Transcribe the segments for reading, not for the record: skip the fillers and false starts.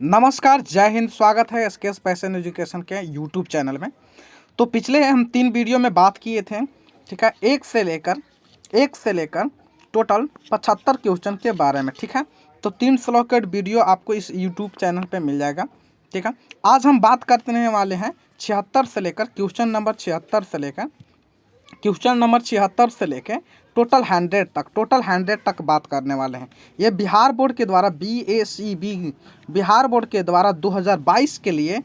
नमस्कार, जय हिंद। स्वागत है एसकेएस पैशन एजुकेशन के यूट्यूब चैनल में। तो पिछले हम 3 वीडियो में बात किए थे, ठीक है, एक से लेकर टोटल 75 क्वेश्चन के बारे में, ठीक है। तो 3 स्लॉटेड वीडियो आपको इस यूट्यूब चैनल पे मिल जाएगा, ठीक है। आज हम बात करने वाले हैं 76 से लेकर क्वेश्चन नंबर 76 से लेकर टोटल 100 तक बात करने वाले हैं। ये बिहार बोर्ड के द्वारा बिहार बोर्ड के द्वारा 2022 के लिए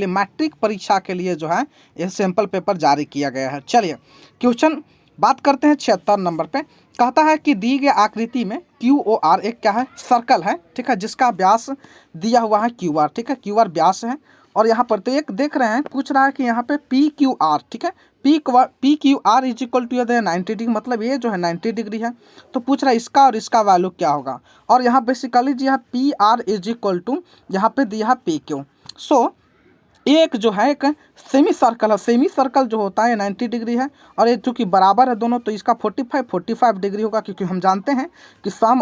मैट्रिक परीक्षा के लिए जो है ये सैंपल पेपर जारी किया गया है। चलिए क्वेश्चन बात करते हैं 76 नंबर पे। कहता है कि दी गई आकृति में QOR एक क्या है, सर्कल है, ठीक है, जिसका व्यास दिया हुआ है QR, ठीक है, QR व्यास है। और यहाँ पर तो एक देख रहे हैं, पूछ रहा है कि यहाँ पे PQR, ठीक है, PQR is equal to 90 degree, मतलब ये जो है 90 डिग्री है। तो पूछ रहा है इसका और इसका वैल्यू क्या होगा। और यहाँ बेसिकली जी है PR इज इक्वल टू यहाँ पे दिया है PQ। सो एक जो है एक सेमी सर्कल है, सेमी सर्कल जो होता है 90 डिग्री है, और ये चूँकि बराबर है दोनों, तो इसका 45 डिग्री होगा, क्योंकि हम जानते हैं कि sum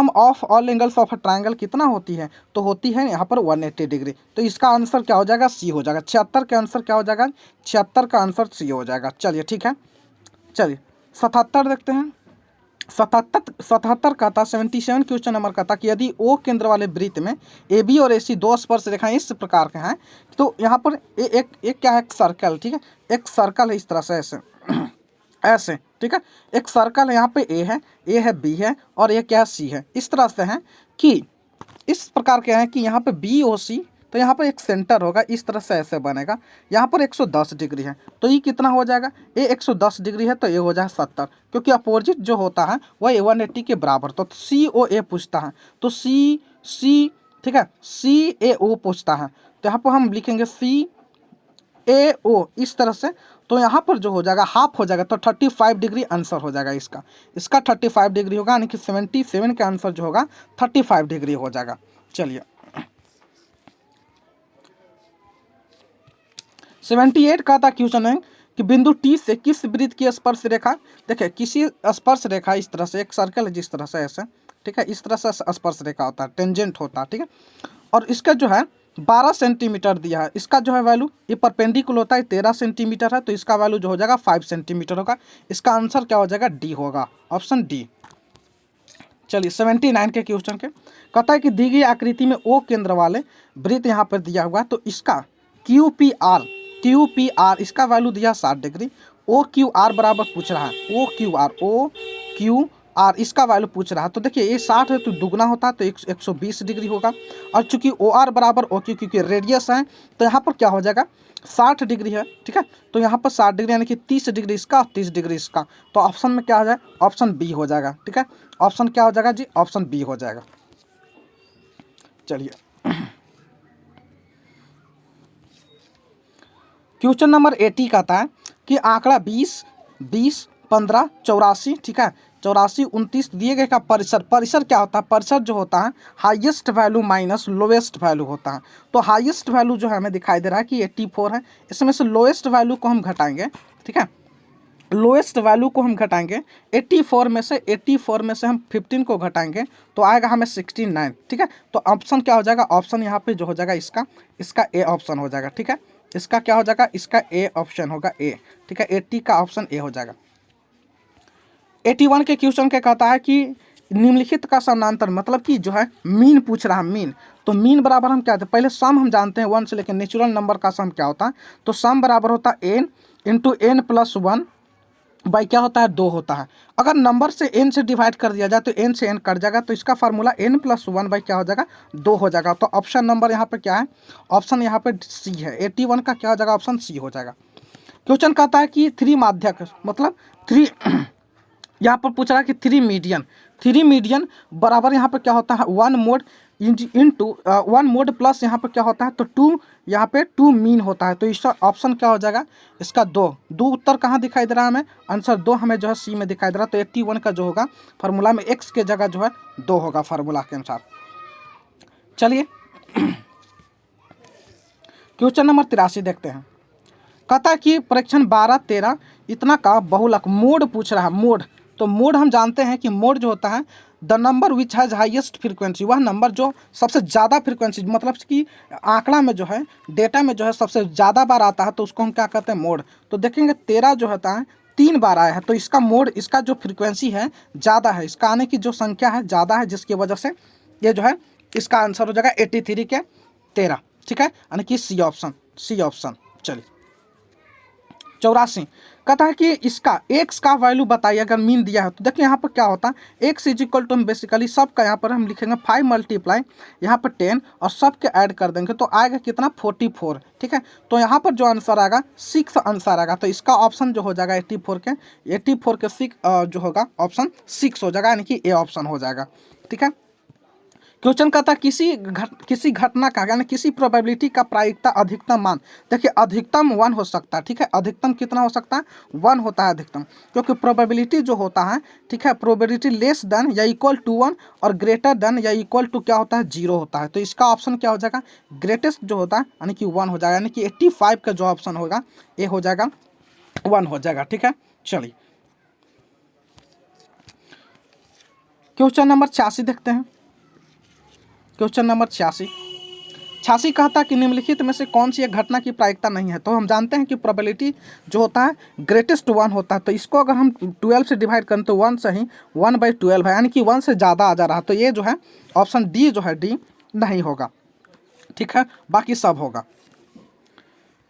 of all angles of a triangle कितना होती है, तो होती है यहाँ पर 180 डिग्री। तो इसका आंसर क्या हो जाएगा, सी हो जाएगा। 76 का आंसर क्या हो जाएगा, 76 का आंसर सी हो जाएगा। चलिए ठीक है, चलिए 77 देखते हैं। 77 का था 77 क्वेश्चन नंबर का था कि यदि ओ केंद्र वाले वृत्त में AB और AC दो स्पर्श रेखाएं इस प्रकार के हैं, तो यहाँ पर एक क्या है, एक सर्कल, ठीक है, एक सर्कल है इस तरह से, ऐसे ऐसे, ठीक है, एक सर्कल है, यहाँ पे A है B है और ये क्या है C है। इस तरह से है कि इस प्रकार के हैं कि यहाँ पे BOC, तो यहाँ पर एक सेंटर होगा, इस तरह से ऐसे बनेगा। यहाँ पर 110 डिग्री है, तो ये कितना हो जाएगा, ये 110 डिग्री है, तो ये हो जाएगा 70, क्योंकि अपोजिट जो होता है वह 180 के बराबर। तो COA पूछता है, तो C, ठीक है, CAO पूछता है, तो यहाँ पर हम लिखेंगे CAO इस तरह से। तो यहाँ पर जो हो जाएगा हाफ हो जाएगा, तो 35 डिग्री आंसर हो जाएगा इसका 35 डिग्री होगा, यानी कि 77 का आंसर जो होगा 35 डिग्री हो जाएगा। चलिए 78 का था क्वेश्चन है कि बिंदु T से किस वृत्त की स्पर्श रेखा, देखिए किसी स्पर्श रेखा इस तरह से, एक सर्कल है जिस तरह से ऐसे, ठीक है, इस तरह से स्पर्श रेखा होता है, टेंजेंट होता है, ठीक है। और इसका जो है 12 सेंटीमीटर दिया है, इसका जो है वैल्यू, ये परपेंडिकुलर होता है 13 सेंटीमीटर है, तो इसका वैल्यू जो हो जाएगा 5 सेंटीमीटर होगा। इसका आंसर क्या हो जाएगा, डी होगा, ऑप्शन डी। चलिए 79 के क्वेश्चन के कहता है कि दी गई आकृति में O केंद्र वाले वृत्त यहाँ पर दिया हुआ है, तो इसका QPR इसका वैल्यू दिया 60 डिग्री। OQR बराबर पूछ रहा है, OQR इसका वैल्यू पूछ रहा है। तो देखिए ये 60 है तो दुगना होता है, तो 120 डिग्री होगा। और चूंकि OR बराबर OQ, क्योंकि रेडियस है, तो यहाँ पर क्या हो जाएगा 60 डिग्री है, ठीक है। तो यहाँ पर 60 डिग्री यानी कि 30 डिग्री इसका, 30 डिग्री इसका। तो ऑप्शन में क्या हो जाए, ऑप्शन बी हो जाएगा, ठीक है। ऑप्शन क्या हो जाएगा जी, ऑप्शन बी हो जाएगा। चलिए क्वेश्चन नंबर 80 का था कि आंकड़ा 20, 15, 84, ठीक है, 84, 29 दिए गए का परिसर क्या होता है, परिसर जो होता है highest value minus lowest value होता है। तो हाईएस्ट वैल्यू जो है हमें दिखाई दे रहा है कि 84 है, इसमें से लोएस्ट वैल्यू को हम घटाएंगे, ठीक है, लोएस्ट वैल्यू को हम घटाएंगे 84 में से हम 15 को घटाएंगे, तो आएगा हमें 69, ठीक है। तो ऑप्शन क्या हो जाएगा, ऑप्शन यहाँ पे जो हो जाएगा इसका ए ऑप्शन हो जाएगा, ठीक है। इसका क्या हो जाएगा, इसका ए ऑप्शन होगा ए, ठीक है, 80 का ऑप्शन ए हो जाएगा। 81 के क्वेश्चन के कहता है कि निम्नलिखित का समानांतर, मतलब कि जो है मीन पूछ रहा है, मीन। तो मीन बराबर हम क्या थे, पहले सम हम जानते हैं 1 से लेकर नेचुरल नंबर का सम क्या होता है, तो सम बराबर होता है n into n plus 1 by क्या होता है 2 होता है। अगर नंबर से n से डिवाइड कर दिया जाए तो n से n कट जाएगा, तो इसका फार्मूला n प्लस 1 बाई क्या हो जाएगा 2 हो जाएगा। तो ऑप्शन नंबर यहाँ पे क्या है, ऑप्शन यहाँ पे सी है, 81 का क्या हो जाएगा, ऑप्शन सी हो जाएगा। क्वेश्चन कहता है कि 3 माध्यक, मतलब 3 यहाँ पर पूछ रहा है कि 3 मीडियन बराबर यहाँ पर क्या होता है 1 मोड इंटू 1 मोड प्लस यहाँ पर क्या होता है, तो 2, यहाँ पे 2 मीन होता है। तो इसका ऑप्शन क्या हो जाएगा, इसका 2 उत्तर कहाँ दिखाई दे रहा है हमें, आंसर 2 हमें जो है सी में दिखाई दे रहा है। तो 81 का जो होगा फार्मूला में x के जगह जो है 2 होगा फार्मूला के अनुसार। चलिए क्वेश्चन नंबर 83 देखते हैं। कहता है कि परीक्षण 12, 13 इतना का बहुलक मोड पूछ रहा है, मोड। तो मोड हम जानते हैं कि मोड जो होता है the number which has highest frequency, वह नंबर जो सबसे ज़्यादा फ्रीक्वेंसी, मतलब कि आंकड़ा में जो है, डेटा में जो है सबसे ज़्यादा बार आता है, तो उसको हम क्या कहते हैं, मोड। तो देखेंगे 13 जो होता है 3 बार आया है, तो इसका मोड, इसका जो फ्रीक्वेंसी है ज़्यादा है, इसका आने की जो संख्या है ज़्यादा है, जिसकी वजह से ये जो है इसका आंसर हो जाएगा 83 के 13, ठीक है, यानी कि सी ऑप्शन, सी ऑप्शन। चलिए 84 कहता है कि इसका एक्स का वैल्यू बताइए अगर मीन दिया है। तो देखिए यहाँ पर क्या होता है, एक्स इज इक्वल टू, हम बेसिकली सब का यहाँ पर हम लिखेंगे 5 मल्टीप्लाई यहाँ पर 10 और सब के ऐड कर देंगे तो आएगा कितना 44, ठीक है। तो यहाँ पर जो आंसर आएगा 6 आंसर आएगा, तो इसका ऑप्शन जो हो जाएगा 84 के 6 जो होगा ऑप्शन 6 हो जाएगा, यानी कि ए ऑप्शन हो जाएगा, ठीक है। क्वेश्चन कहता है किसी घटना का यानी किसी प्रोबेबिलिटी का प्रायिकता अधिकतम मान। देखिए अधिकतम 1 हो सकता है, ठीक है, अधिकतम कितना हो सकता है 1 होता है अधिकतम, क्योंकि प्रोबेबिलिटी जो होता है, ठीक है, प्रोबेबिलिटी लेस देन या इक्वल टू 1 और ग्रेटर देन या इक्वल टू क्या होता है 0 होता है। तो इसका ऑप्शन क्या हो जाएगा, ग्रेटेस्ट जो होता है यानी कि 1 हो जाएगा, यानी कि 85 का जो ऑप्शन होगा ये हो जाएगा 1 हो जाएगा, ठीक है। चलिए क्वेश्चन नंबर 86 देखते हैं। क्वेश्चन नंबर 86 कहता है कि निम्नलिखित में से कौन सी एक घटना की प्रायिकता नहीं है। तो हम जानते हैं कि प्रोबेबिलिटी जो होता है ग्रेटेस्ट 1 होता है, तो इसको अगर हम 12 से डिवाइड करें तो 1 से ही 1/12 है, यानी कि 1 से ज़्यादा आ जा रहा है, तो ये जो है ऑप्शन डी जो है डी नहीं होगा, ठीक है, बाकी सब होगा।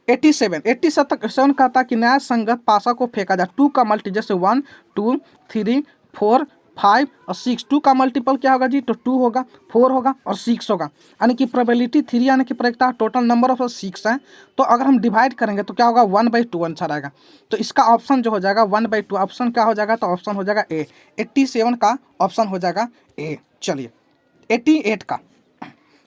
87 कहता है कि न्याय संगत पासा को फेंका जाए, 2 का मल्टी जैसे 1 2 3 4 5 और 6, 2 का मल्टीपल क्या होगा जी, तो 2 होगा, 4 होगा और 6 होगा, यानी कि प्रोबेबिलिटी 3 यानी कि प्रायिकता टोटल नंबर ऑफ 6 है, तो अगर हम डिवाइड करेंगे तो क्या होगा 1/2 आंसर आएगा, तो इसका ऑप्शन जो हो जाएगा 1/2 ऑप्शन क्या हो जाएगा, तो ऑप्शन हो जाएगा ए, 87 का ऑप्शन हो जाएगा ए। चलिए 88 का,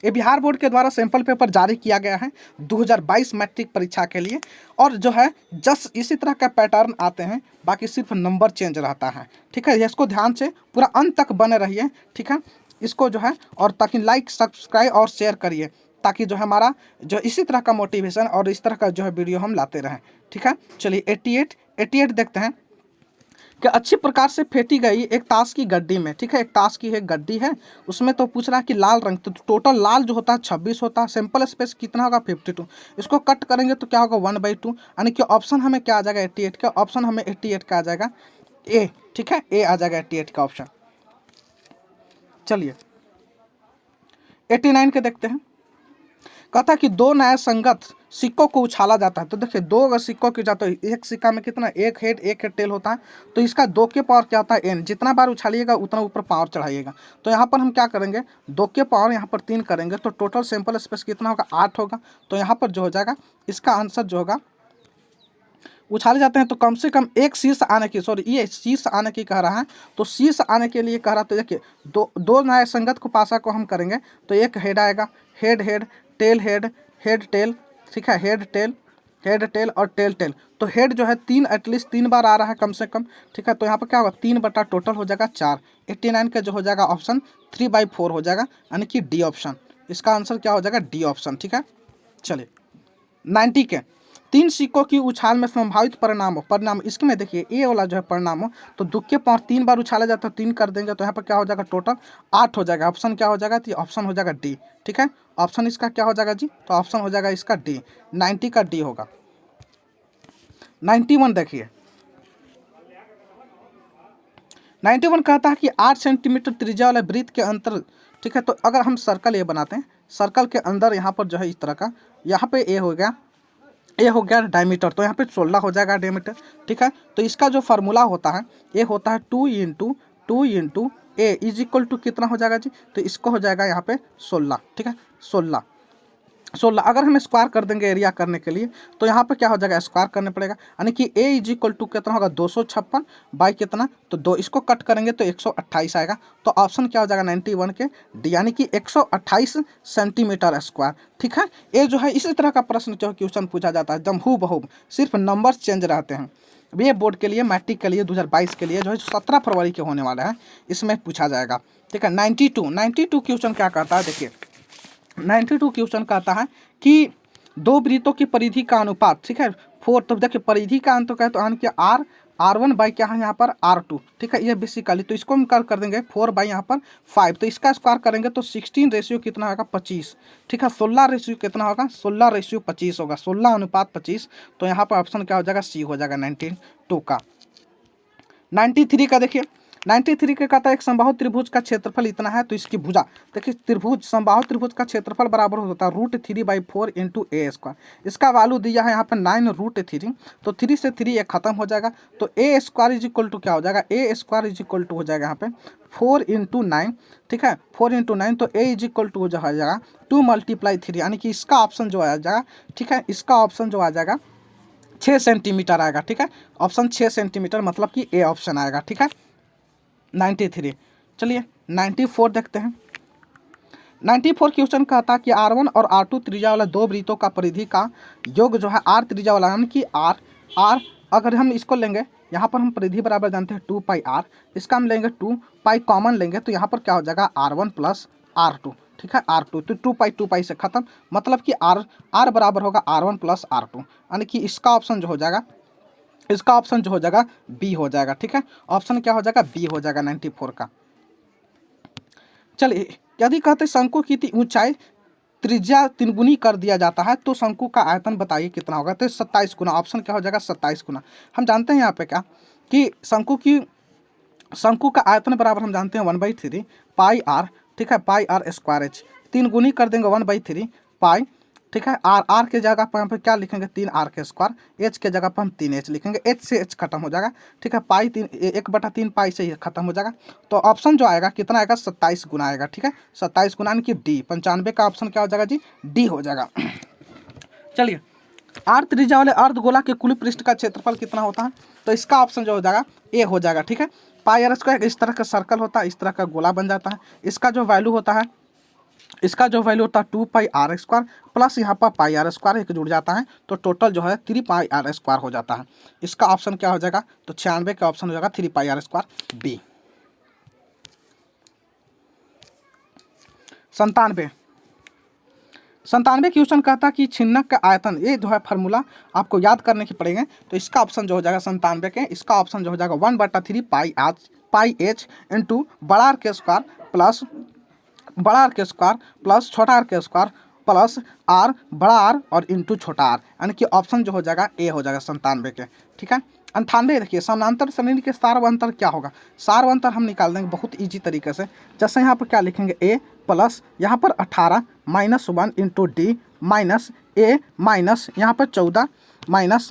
ये बिहार बोर्ड के द्वारा सैंपल पेपर जारी किया गया है 2022 मैट्रिक परीक्षा के लिए, और जो है जस्ट इसी तरह का पैटर्न आते हैं, बाकी सिर्फ नंबर चेंज रहता है, ठीक है। इसको ध्यान से पूरा अंत तक बने रहिए, ठीक है, इसको जो है, और ताकि लाइक सब्सक्राइब और शेयर करिए, ताकि जो है हमारा जो इसी तरह का मोटिवेशन और इस तरह का जो है वीडियो हम लाते रहें, ठीक है। चलिए 88 देखते हैं कि अच्छी प्रकार से फेंटी गई एक ताश की गड्डी में, ठीक है, एक ताश की एक गड्डी है, उसमें तो पूछ रहा है कि लाल रंग, तो टोटल लाल जो होता है 26 होता है, सैंपल स्पेस कितना होगा 52, इसको कट करेंगे तो क्या होगा 1/2, यानी कि ऑप्शन हमें क्या आ जाएगा 88 का, ऑप्शन हमें 88 का आ जाएगा ए, ठीक है, ए आ जाएगा 88 का ऑप्शन। चलिए 89 के देखते हैं। कहता है कि 2 न्याय संगत सिक्कों को उछाला जाता है। तो देखिए 2 अगर सिक्कों की जाता है, एक सिक्का में कितना, एक हेड एक टेल होता है, तो इसका 2 के पावर क्या होता है एन, जितना बार उछालिएगा उतना ऊपर पावर चढ़ाइएगा। तो यहाँ पर हम क्या करेंगे 2 के पावर यहाँ पर 3 करेंगे, तो टोटल सैंपल स्पेस कितना होगा 8 होगा। तो यहाँ पर जो हो जाएगा इसका आंसर जो होगा, उछाले जाते हैं तो कम से कम एक शीर्ष आने की, सॉरी ये शीर्ष आने की कह रहा है, तो शीर्ष आने के लिए कह रहा है, तो देखिए दो न्याय संगत को पासा को हम करेंगे तो एक हेड आएगा, head head tail head head tail, ठीक है, हेड टेल और टेल टेल, तो हेड जो है 3 एटलीस्ट 3 बार आ रहा है कम से कम, ठीक है। तो यहाँ पर क्या होगा 3 बटा टोटल हो जाएगा 4, 89 का जो हो जाएगा ऑप्शन 3/4 हो जाएगा, यानी कि डी ऑप्शन, इसका आंसर क्या हो जाएगा डी ऑप्शन, ठीक है। चलिए 90 के 3 सिक्कों की उछाल में संभावित परिणाम इसमें देखिए ए वाला जो है परिणाम हो, तो 2 के पावर 3 बार उछाला जाता है, 3 कर देंगे तो यहाँ पर क्या हो जाएगा टोटल 8 हो जाएगा, ऑप्शन क्या हो जाएगा, तो ऑप्शन हो जाएगा डी, ठीक है। ऑप्शन इसका क्या हो जाएगा जी, तो ऑप्शन हो जाएगा इसका डी, 90 का डी होगा। 91 देखिए 91 कहता है कि 8 सेंटीमीटर त्रिज्या वाले वृत्त के अंतर, ठीक है, तो अगर हम सर्कल ये बनाते हैं, सर्कल के अंदर यहाँ पर जो है इस तरह का, यहाँ पे ए हो गया डायमीटर, तो यहाँ पे 16 हो जाएगा डायमीटर, ठीक है। तो इसका जो फार्मूला होता है ये होता है 2 × ए इज इक्वल टू कितना हो जाएगा जी, तो इसको हो जाएगा यहाँ पे 16, ठीक है, 16 अगर हम स्क्वायर कर देंगे एरिया करने के लिए, तो यहाँ पे क्या हो जाएगा स्क्वायर करने पड़ेगा, यानी कि ए इज इक्वल टू कितना होगा 256 बाई कितना, तो 2 इसको कट करेंगे तो 128 आएगा, तो ऑप्शन क्या हो जाएगा 91 के डी, यानी कि 128 सेंटीमीटर स्क्वायर, ठीक है। ये जो है इसी तरह का प्रश्न जो क्वेश्चन पूछा जाता है, जब हूबहू सिर्फ नंबर चेंज रहते हैं। ये बोर्ड के लिए मैट्रिक के लिए 2022 के लिए जो है 17 फरवरी के होने वाला है, इसमें पूछा जाएगा, ठीक है। 92 क्वेश्चन क्या कहता है, देखिए 92 क्वेश्चन कहता है कि 2 वृत्तों की परिधि का अनुपात, ठीक है 4, तो देखिए परिधि का अंत क्या है, तो आन के आर R1 बाई क्या है यहाँ पर R2, ठीक है, ये बेसिकली। तो इसको हम कर देंगे 4 बाई यहाँ पर 5, तो इसका स्क्वायर करेंगे तो 16 रेशियो कितना होगा 25, ठीक है। 16 रेशियो कितना होगा 16 रेशियो 25 होगा, 16:25। तो यहाँ पर ऑप्शन क्या हो जाएगा सी हो जाएगा 92 का। 93 का देखिए, 93 के कहता है एक समबाहु त्रिभुज का क्षेत्रफल इतना है, तो इसकी भुजा देखिए, त्रिभुज समबाहु त्रिभुज का क्षेत्रफल बराबर होता है √3/4 इंटू ए स्क्वायर। इसका वैल्यू दिया है यहाँ पर 9√3, तो 3 से 3 ये खत्म हो जाएगा, तो ए स्क्वायर इज इक्वल टू क्या हो जाएगा, ए स्क्वायर इज इक्वल टू हो जाएगा यहाँ पे 4 × 9, ठीक है, 4 × 9, तो ए इज इक्वल टू हो जाएगा 2 × 3, यानी कि इसका ऑप्शन जो आ जाएगा, ठीक है, इसका ऑप्शन जो आ जाएगा 6 सेंटीमीटर आएगा, ठीक है, ऑप्शन 6 सेंटीमीटर, मतलब कि ए ऑप्शन आएगा, ठीक है। 93, चलिए 94 देखते हैं। 94 क्वेश्चन कहता है कि R1 और R2 त्रिज्या वाला दो वृत्तों का परिधि का योग जो है R त्रिज्या वाला, यानी कि R अगर हम इसको लेंगे, यहाँ पर हम परिधि बराबर जानते हैं 2πr, इसका हम लेंगे 2π कॉमन लेंगे, तो यहाँ पर क्या हो जाएगा R1 + R2, ठीक है, R2, तो 2π से खत्म, मतलब कि R बराबर होगा R1 + R2, यानी कि इसका ऑप्शन जो हो जाएगा, इसका ऑप्शन जो हो जाएगा बी हो जाएगा, ठीक है, ऑप्शन क्या हो जाएगा बी हो जाएगा 94 का। चलिए, यदि कहते शंकु की ऊंचाई त्रिज्या 3 गुनी कर दिया जाता है तो शंकु का आयतन बताइए कितना होगा, तो 27 गुना, ऑप्शन क्या हो जाएगा 27 गुना। हम जानते हैं यहाँ पे क्या कि शंकु का आयतन बराबर हम जानते हैं 1/3 πr, ठीक है, πr²h, 3 गुनी कर देंगे 1/3 पाई, ठीक है, आर के जगह पर यहाँ पे क्या लिखेंगे 3r², एच के जगह पर हम 3h लिखेंगे, एच से एच खत्म हो जाएगा, ठीक है, पाई 1/3 पाई से ही खत्म हो जाएगा, तो ऑप्शन जो आएगा कितना आएगा 27 गुना आएगा, ठीक है, 27 गुना, यानी कि डी 95 का ऑप्शन क्या हो जाएगा जी, डी हो जाएगा। चलिए, आर त्रिज्या वाले अर्धगोला के कुल पृष्ठ का क्षेत्रफल कितना होता है, तो इसका ऑप्शन जो हो जाएगा ए हो जाएगा, ठीक है। πr², इस तरह का सर्कल होता है, इस तरह का गोला बन जाता है, इसका जो वैल्यू होता है 2πr² प्लस यहाँ पर πr² एक जुड़ जाता है, तो टोटल जो है 3πr² हो जाता है। इसका ऑप्शन क्या हो जाएगा, तो 96 का ऑप्शन हो जाएगा 3πr² बी। 97 क्वेश्चन कहता है कि छिन्नक का आयतन, ये जो है फार्मूला आपको याद करने की पड़ेंगे, तो इसका ऑप्शन जो हो जाएगा 97 के, इसका ऑप्शन जो हो जाएगा 1/3 πh इंटू बड़ा R² प्लस बड़ा R² प्लस छोटा R² प्लस R बड़ा R और इंटू छोटा r, यानी कि ऑप्शन जो हो जाएगा ए हो जाएगा 97 के, ठीक है। 98 देखिए, समानांतर श्रेणी के सारवंतर क्या होगा, सारवंतर हम निकाल देंगे बहुत इजी तरीके से, जैसे यहाँ पर क्या लिखेंगे ए प्लस यहाँ पर 18 -1 इंटू डी माइनस ए माइनस यहाँ पर 14 माइनस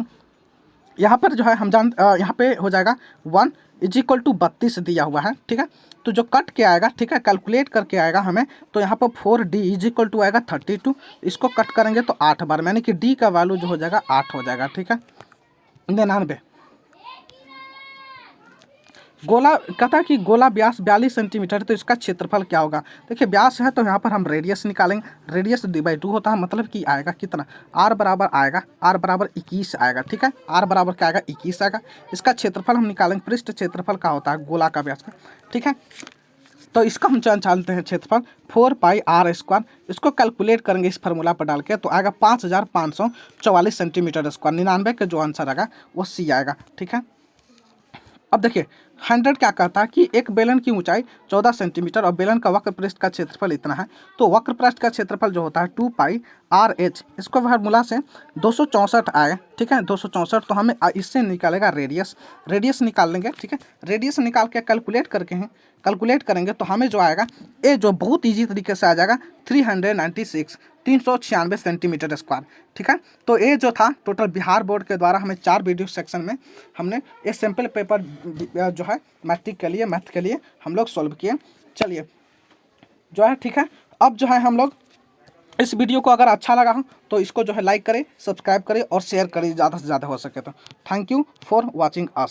यहाँ पर जो है हम यहाँ पे हो जाएगा 1 = 32 दिया हुआ है, ठीक है, तो जो कट के आएगा, ठीक है, कैलकुलेट करके आएगा हमें, तो यहाँ पर 4d = आएगा 32, इसको कट करेंगे तो 8 बार, यानी कि d का वैल्यू जो हो जाएगा 8 हो जाएगा, ठीक है। 99 गोला कहता है कि गोला व्यास 42 सेंटीमीटर, तो इसका क्षेत्रफल क्या होगा, देखिए व्यास है तो यहाँ पर हम रेडियस निकालेंगे, रेडियस d/2 होता है, मतलब कि आएगा कितना, r बराबर आएगा, r बराबर 21 आएगा, ठीक है, r बराबर क्या आएगा 21 आएगा। इसका क्षेत्रफल हम निकालेंगे, पृष्ठ क्षेत्रफल का होता है गोला का व्यास का, ठीक है, तो इसका हम चालते हैं क्षेत्रफल 4πr², इसको कैलकुलेट करेंगे इस फार्मूला पर डाल के, तो आएगा 5544 सेंटीमीटर स्क्वायर। 99 का जो आंसर आएगा वो सी आएगा, ठीक है। अब देखिए 100 क्या कहता है कि एक बेलन की ऊंचाई 14 सेंटीमीटर और बेलन का वक्र पृष्ठ का क्षेत्रफल इतना है, तो वक्र पृष्ठ का क्षेत्रफल जो होता है 2πrh, इसको फार्मूला से 264 आए, ठीक है, 264, तो हमें इससे निकालेगा रेडियस निकाल लेंगे, ठीक है, रेडियस निकाल के कैलकुलेट करेंगे तो हमें जो आएगा ए जो बहुत ईजी तरीके से आ जाएगा 396 सेंटीमीटर स्क्वायर, ठीक है। तो ये जो था टोटल बिहार बोर्ड के द्वारा हमें 4 वीडियो सेक्शन में हमने ये सैम्पल पेपर जो है मैट्रिक के लिए, मैथ के लिए हम लोग सॉल्व किए। चलिए जो है ठीक है, अब जो है हम लोग इस वीडियो को अगर अच्छा लगा हो तो इसको जो है लाइक करें, सब्सक्राइब करें और शेयर करें ज़्यादा से ज़्यादा हो सके तो। Thank you for watching us.